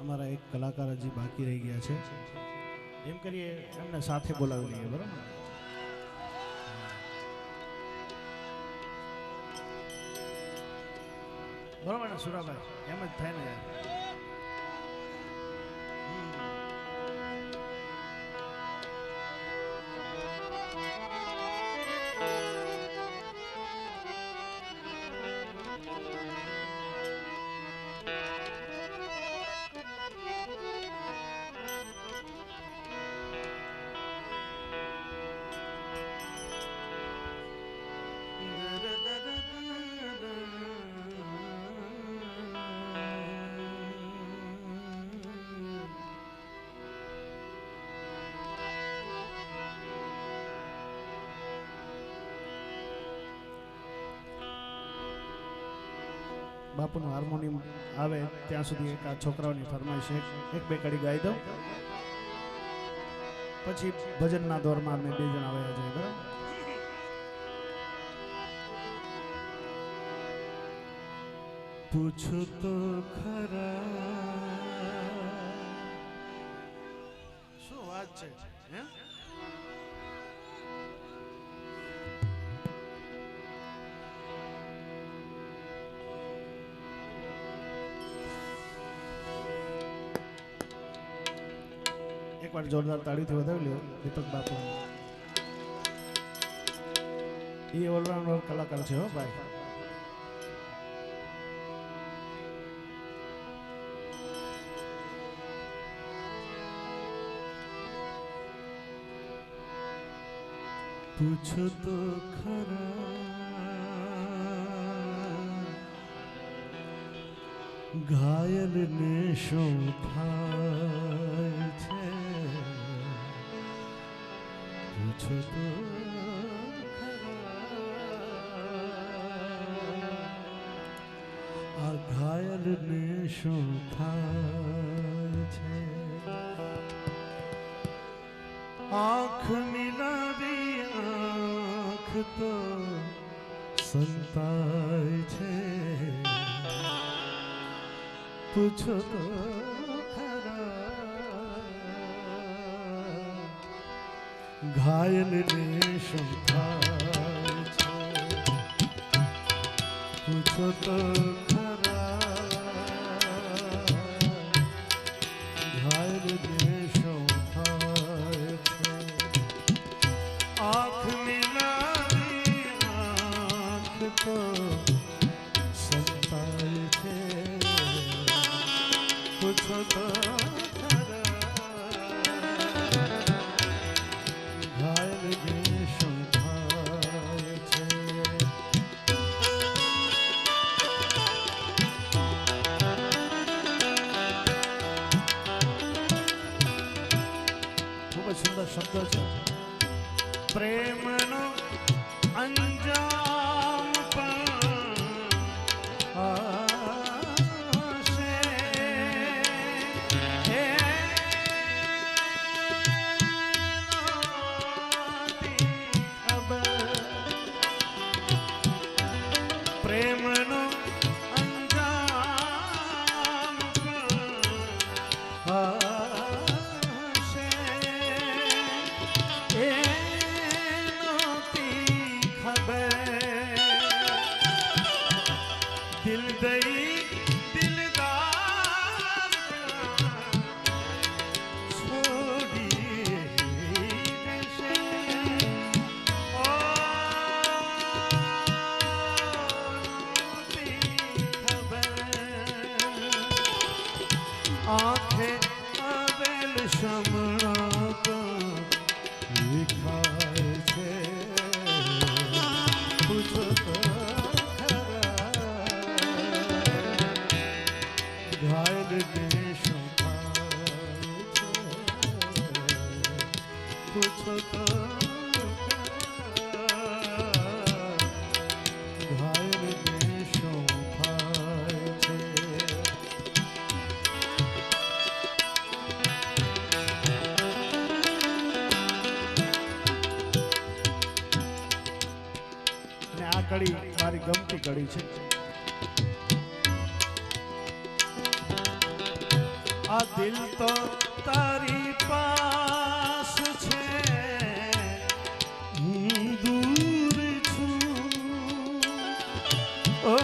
અમારા એક કલાકાર હજી બાકી રહી ગયા છે, એમ કરીએ એમને સાથે બોલાવી લઈએ. બરાબર, બરાબર ને સુરાભાઈ? એમ જ થાય ને યાર. બાપુનું હાર્મોનિયમ આવે ત્યાં સુધી એક આ છોકરાઓની ફરમાઈશ એક બે કડી ગાઈ દઉં, પછી ભજનના દોરમાં અમે બે જણા આવ્યા જઈએ. બરાબર, પૂછો તો ખરા શું વાત છે હે? એકવાર જોરદાર તાળીથી વધાવી લ્યો દીપક બાપુ. એ ઓલરાઉન્ડર કલાકાર છે હો ભાઈ. પૂછો તો ખરા ઘાયલ ને શું થાય છે, પૂછો તો ખરા આ ઘાયલ ને શું થાય છે. આંખ મિલાવી આંખ તો સંતાય છે, પૂછો તો ખરા ઘાયલ ને શું થાય છે, પૂછો તો ખરા ઘાયલ ને શું થાય છે. આંખ મિલાવી આંખ તો સંતાય છે, પૂછો તો ખરા ઘાયલ ને શું થાય છે. ખૂબ જ સુંદર શબ્દ છે. પ્રેમનો અંજામ પણ પ્રેમનો અંજામ હશે એ નહોતી ખબર. દિલ દઈ દિલદાર છોડી દેશે. આંખે આવેલ શમણા તો દેખાય છે, પૂછો તો ખરા ઘાયલ ને શું થાય છે, પૂછો તો ઘાયલ ને શું થાય છે. આ કડી મારી ગમતી કડી છે. આ દિલ તો તારી પાસ છે, હું દૂર છું. ઓ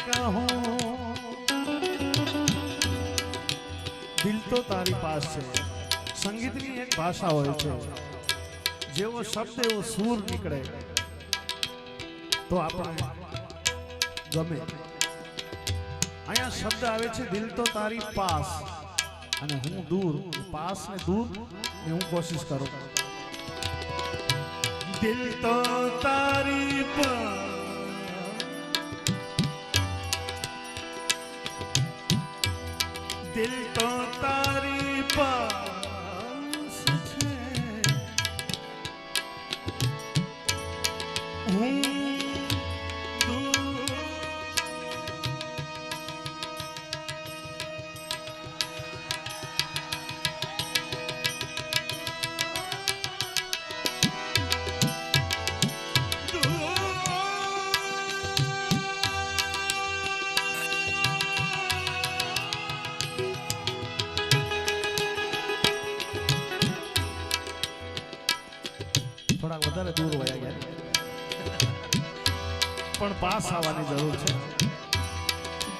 કહું દિલ તો તારી પાસ છે. સંગીતની એક ભાષા હોય છે, જેવો શબ્દ એવો સૂર નીકળે તો આપણે ગમે. અહીંયા શબ્દ આવે છે દિલ તો તારી પાસ અને હું દૂર. પાસ ને દૂર ને હું કોશિશ કરું. દિલ તો તારી પાસ, દિલ તો તારી પાસ છે, હું થોડાક વધારે દૂર વયા ગયા, પણ પાસ આવવાની જરૂર છે.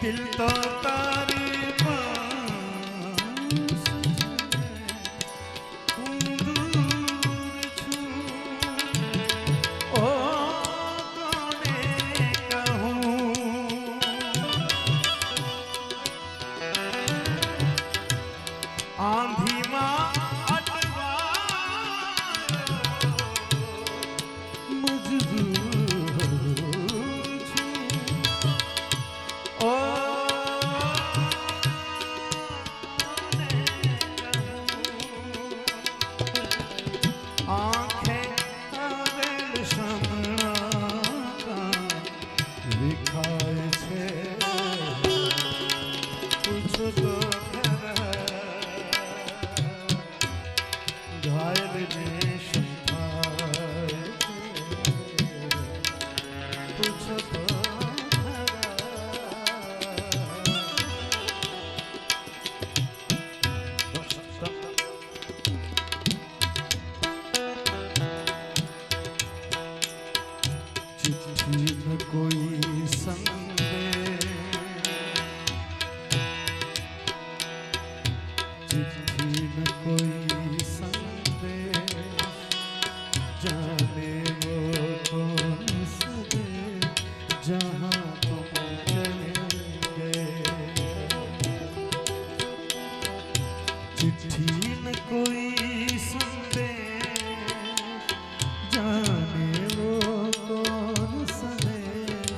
દિલ તો તારી પાસ, હું દૂર છું. ઓ કોને કહું આંધીમાં કોઈ સંદેશ, ચિઠ્ઠી ન કોઈ સંદેશ, જાને વો કौन संदेश जहाँ तुम चले गए. चिट्ठी न कोई संदेश, जाने वो कौन संदेश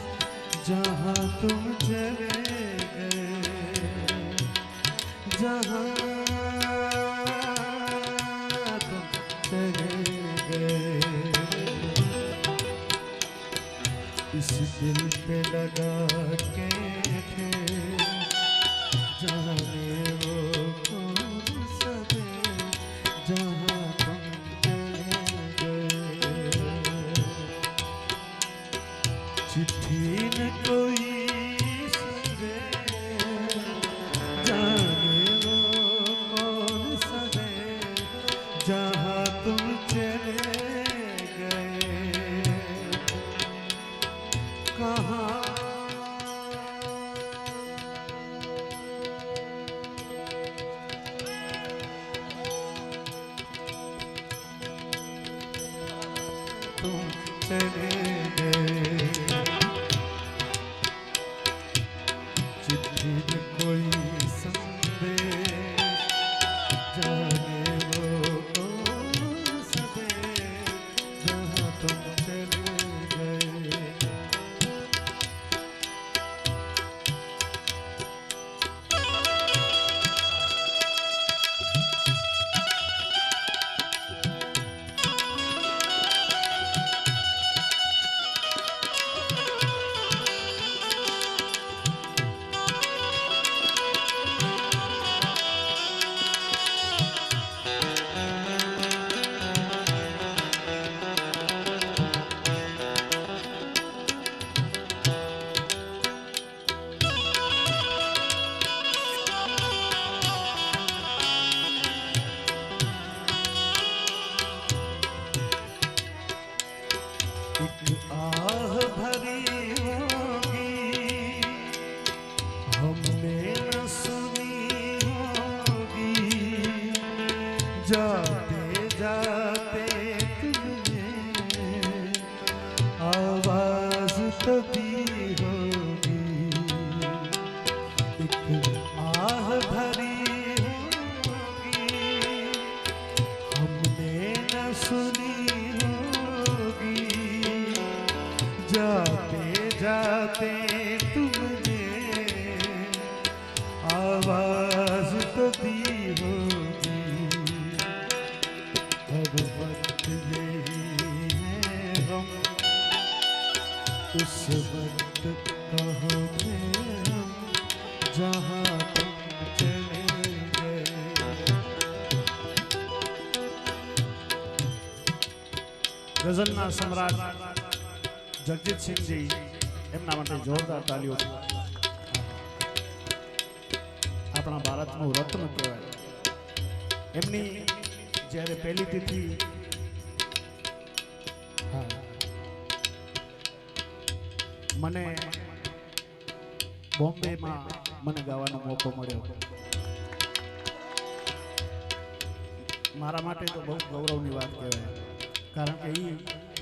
जहाँ तुम चले गए, जहाँ तुम चले गए. इस दिल पे लगा के थे, जाने वो कौन सा देश जहाँ तुम चले गए. चिट्ठी न कोई संदेश, जाने वो कौन सा देश जहाँ तुम चले गए. कहाँ तुम चले गए. चिट्ठी में कोई संदेश, जाने वो कौन सा देश जहाँ तुम चले गए. एक आह भरी होगी हमने न सुनी होगी जाते जाते तुमने आवाज तो दी होगी एक आह भरी होगी हमने न सुनी जाते जाते तुमने आवाज तो दी होगी हर वक्त यही है हम उस वक्त कहाँ थे हम जहाँ तुम चले गए ગઝલના સમ્રાટ જગજીત સિંહજી એમના માટે જોરદાર તાલીઓ છે આપણા ભારતનું રત્ન કહેવાય એમની જ્યારે પહેલી તિથિ મને બોમ્બેમાં મને ગાવાનો મોકો મળ્યો મારા માટે તો બહુ ગૌરવની વાત કહેવાય કારણ કે એ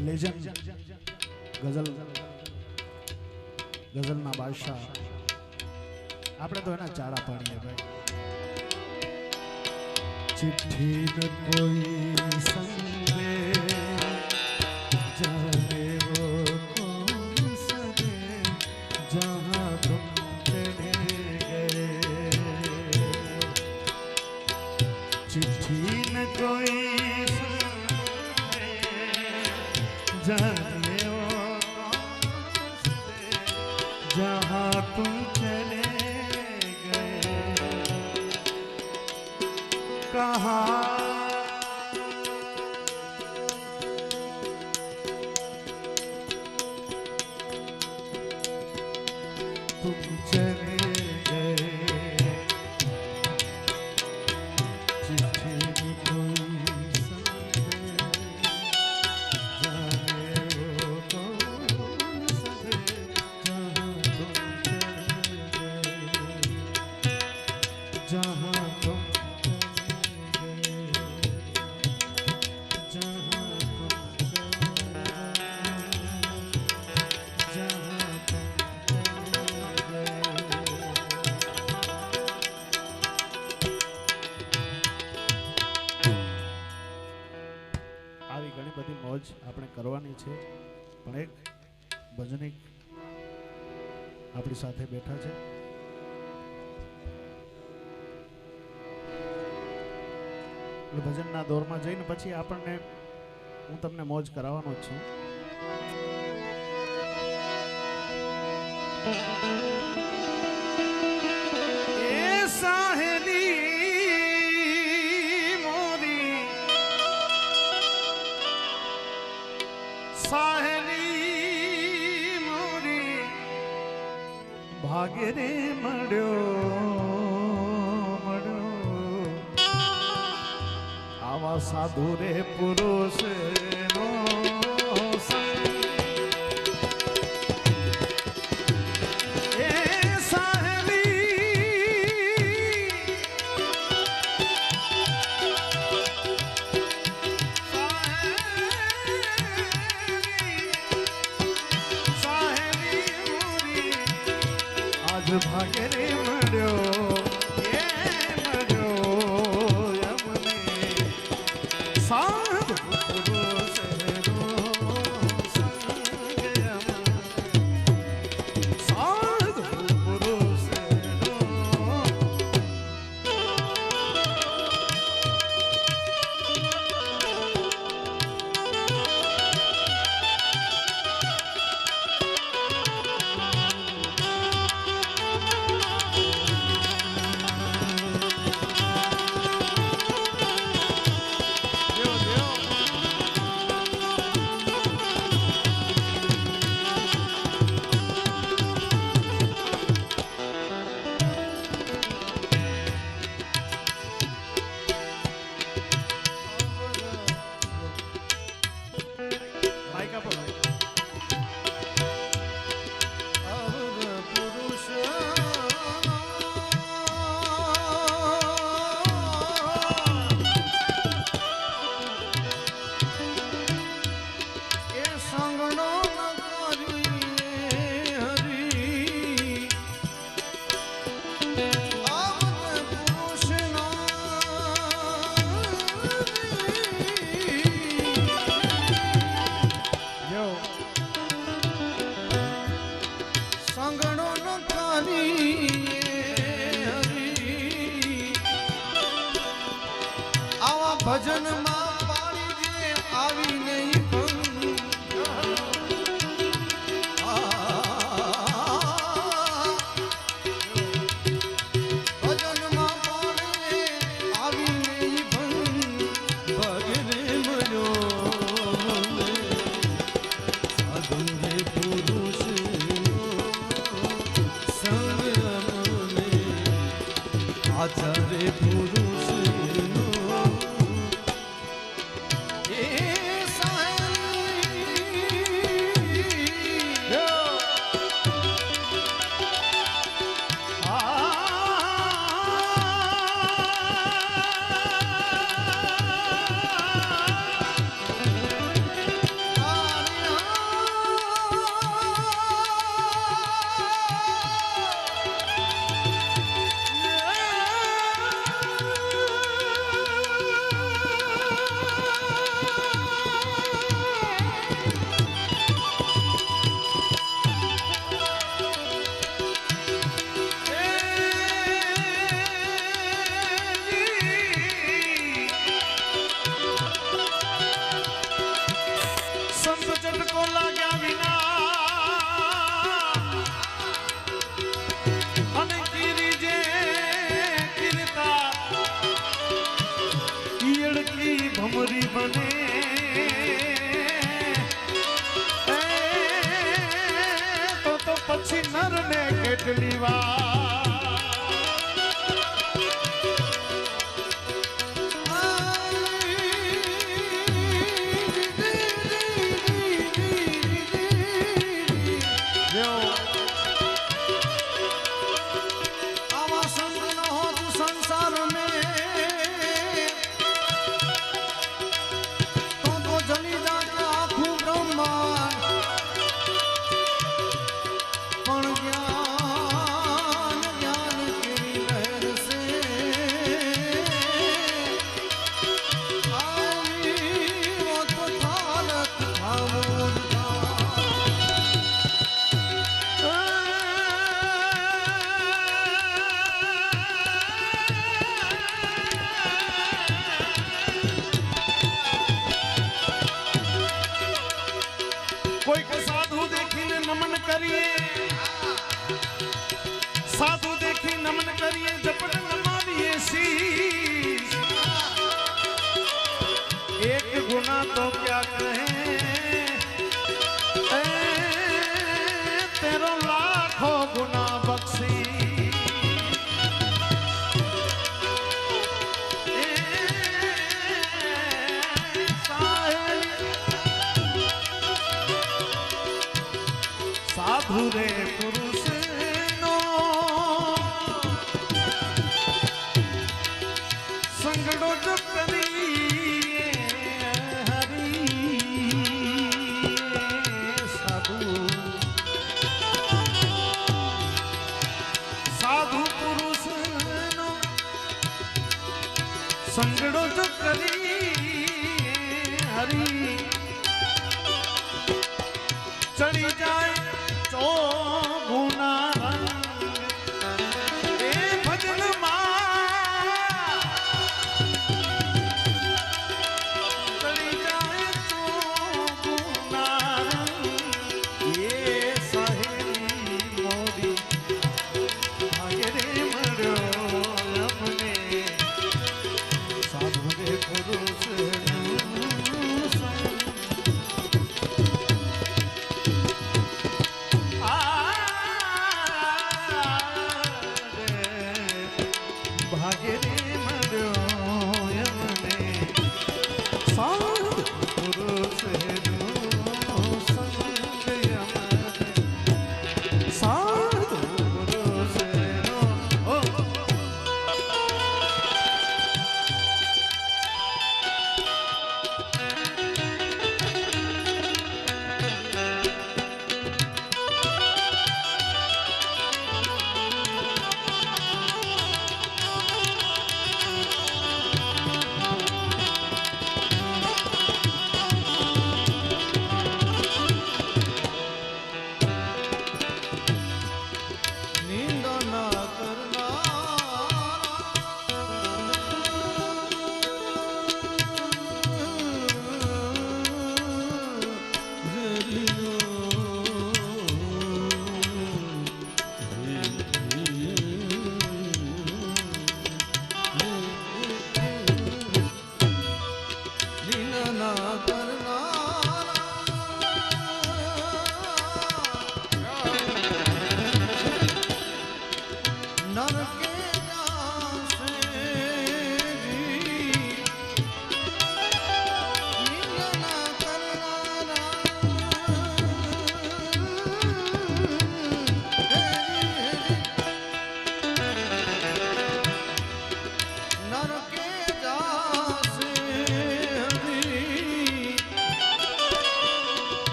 લેજન્ડ ગઝલના બાદશાહ આપણે તો એના ચાડા પાડીએ ભાઈ ચિઠ્ઠી ન કોઈ સંગે જાને વો કોન સદે જહાં તુમ ચલે ગયે ચિઠ્ઠી ન કોઈ સંગે જાને जहाँ तुम चले गए कहाँ तुम चले गए चिट्ठी में कोई संदेश जाने वो कौन सके जहाँ तुम આવી ઘણી બધી મોજ આપણે કરવાની છે પણ એક ભજનિક આપણી સાથે બેઠા છે ભજનના દોરમાં જઈને પછી આપણને હું તમને મોજ કરાવવાનો જ છું એ સાહેલી મોરી સાહેલી મોરી ભાગે રે મળ્યો આવા સાધુ રે પુરુષ નો આજ ભાગે રે મળ્યો સાધુ પુરુષ સાધુ પુરુષ સાચરે પુરુષ ભમરી બને તો પછી નર ને કેટલી વાર साधु देखी नमन करिए जपट नमाविए शीश एक गुना तो क्या कहे तेरो लाखों गुना बख्शी साधु रे पुरुष संगड़ो जो करिए हरि साधु साधु पुरुष नो संगड़ो जो करिए हरि चढ़ी जाए चो गुना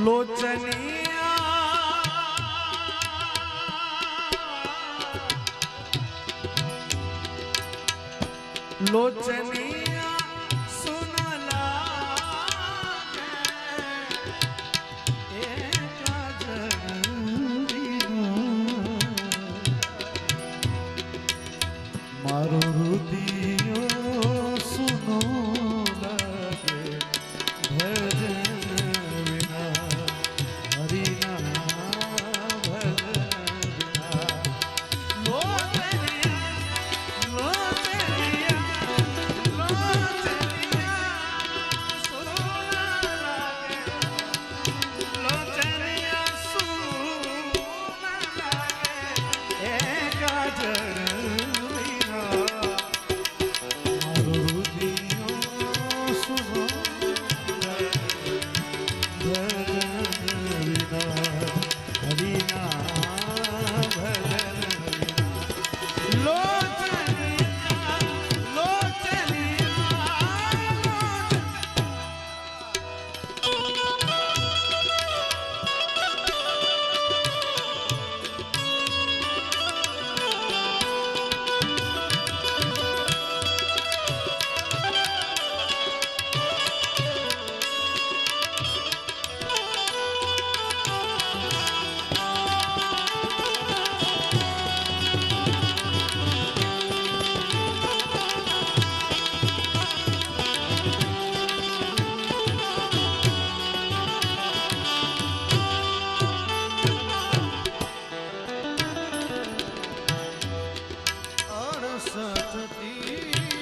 लोचनिया लोचनिया सुन लागे एका जगदीनो मारो रुदियो सुनो लागे भजन विना हरिना भजन विना लोचनिया लोचनिया लोचनिया सुनो लागे लोचनिया सुनो लागे एका जगदीनो मारो रुदियो सुनो सतती